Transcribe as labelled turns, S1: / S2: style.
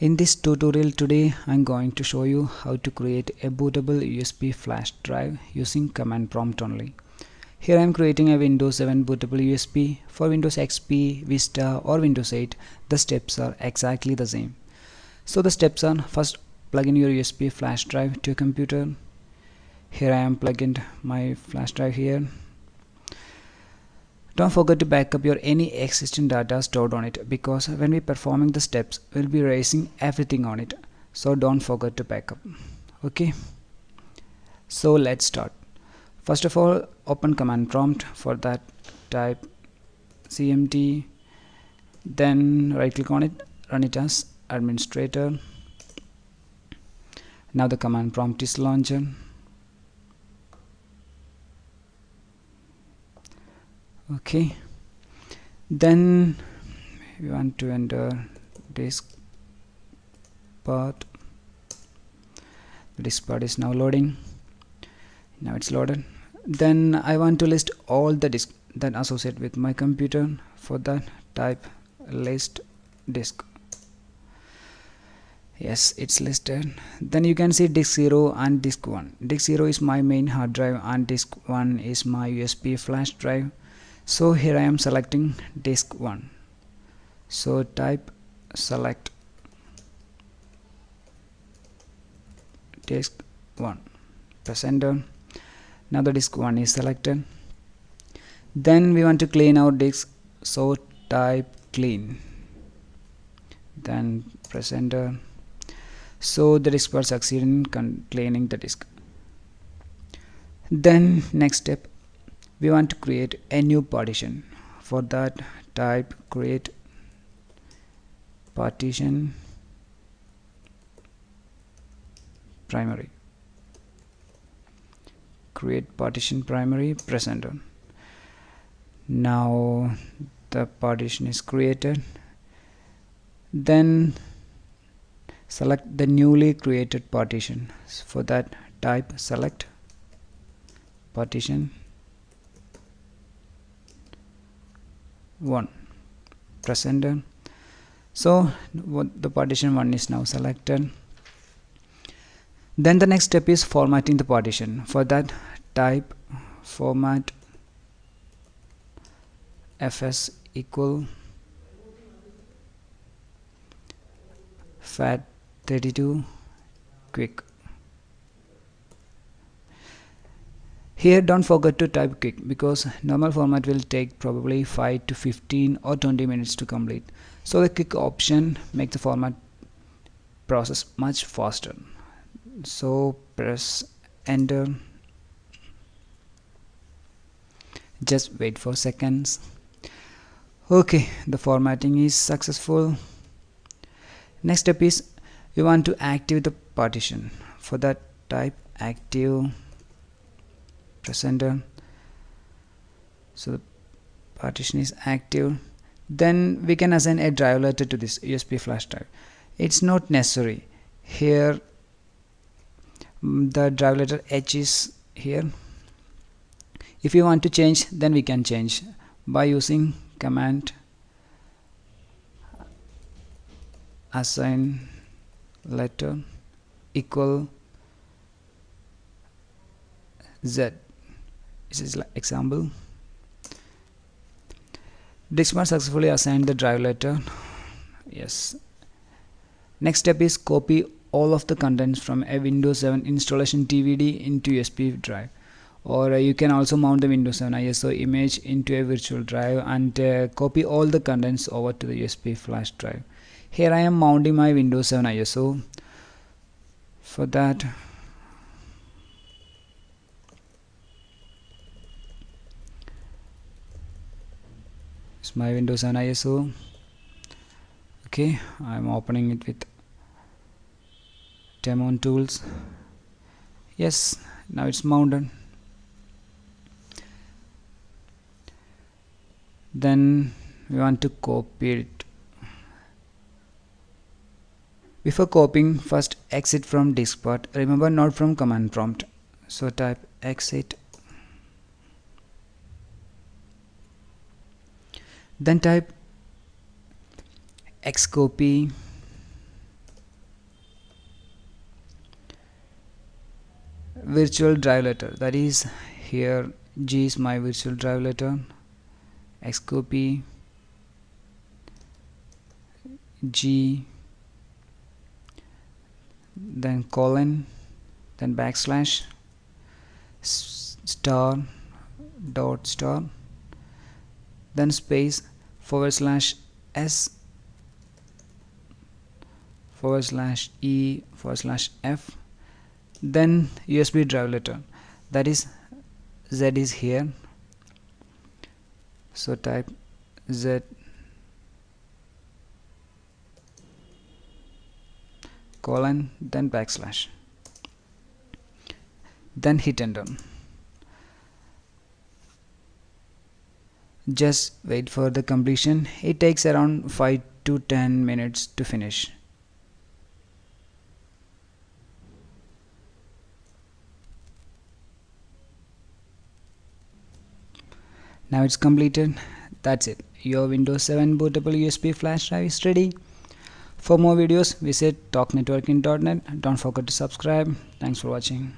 S1: In this tutorial today, I'm going to show you how to create a bootable USB flash drive using command prompt only. Here I'm creating a Windows 7 bootable USB. For Windows XP, Vista or Windows 8, the steps are exactly the same. So the steps are: first, plug in your USB flash drive to your computer. Here I am plugging my flash drive here. Don't forget to back up your any existing data stored on it, because when we performing the steps, we'll be erasing everything on it. So don't forget to back up. Okay. So let's start. First of all, open command prompt. For that, type CMD. Then right click on it, run it as administrator. Now the command prompt is launcher. Okay, then we want to enter disk path. The disk path is now loading. Now it's loaded. Then I want to list all the disks that associate with my computer. For that, type list disk. Yes, it's listed. Then you can see disk 0 and disk 1. Disk 0 is my main hard drive and disk 1 is my USB flash drive. So here I am selecting disk 1. So type select disk 1. Press enter. Now the disk 1 is selected. Then we want to clean our disk. So type clean. Then press enter. So the disk path succeeded in cleaning the disk. Then next step, we want to create a new partition. For that, type create partition primary. Create partition primary, press enter. Now the partition is created. Then select the newly created partition. For that, type select partition 1. Press enter. So the partition 1 is now selected. Then the next step is formatting the partition. For that, type format fs equal FAT32 quick. Here don't forget to type quick, because normal format will take probably 5 to 15 or 20 minutes to complete. So the quick option makes the format process much faster. So press enter. Just wait for seconds. Okay, the formatting is successful. Next step is we want to activate the partition. For that, type active. Press enter. So the partition is active. Then we can assign a drive letter to this USB flash drive. It's not necessary. Here the drive letter H is here. If you want to change, then we can change by using command assign letter equal Z. This is like example. Disk path successfully assigned the drive letter. Yes. Next step is copy all of the contents from a Windows 7 installation DVD into USB drive. Or you can also mount the Windows 7 ISO image into a virtual drive and copy all the contents over to the USB flash drive. Here I am mounting my Windows 7 ISO. For that, it's my Windows 7 ISO. Okay, I'm opening it with demo tools. Yes, now it's mounted. Then we want to copy it. Before copying, first exit from disk path. Remember, not from command prompt. So type exit. Then type xcopy virtual drive letter, that is here G is my virtual drive letter, X copy G, then colon, then backslash star dot star, then space /s /e /f, then USB drive letter, that is Z is here, so type Z colon, then backslash, then hit enter. Just wait for the completion. It takes around 5 to 10 minutes to finish. Now it's completed. That's it. Your Windows 7 bootable USB flash drive is ready. For more videos, visit talknetworking.net. Don't forget to subscribe. Thanks for watching.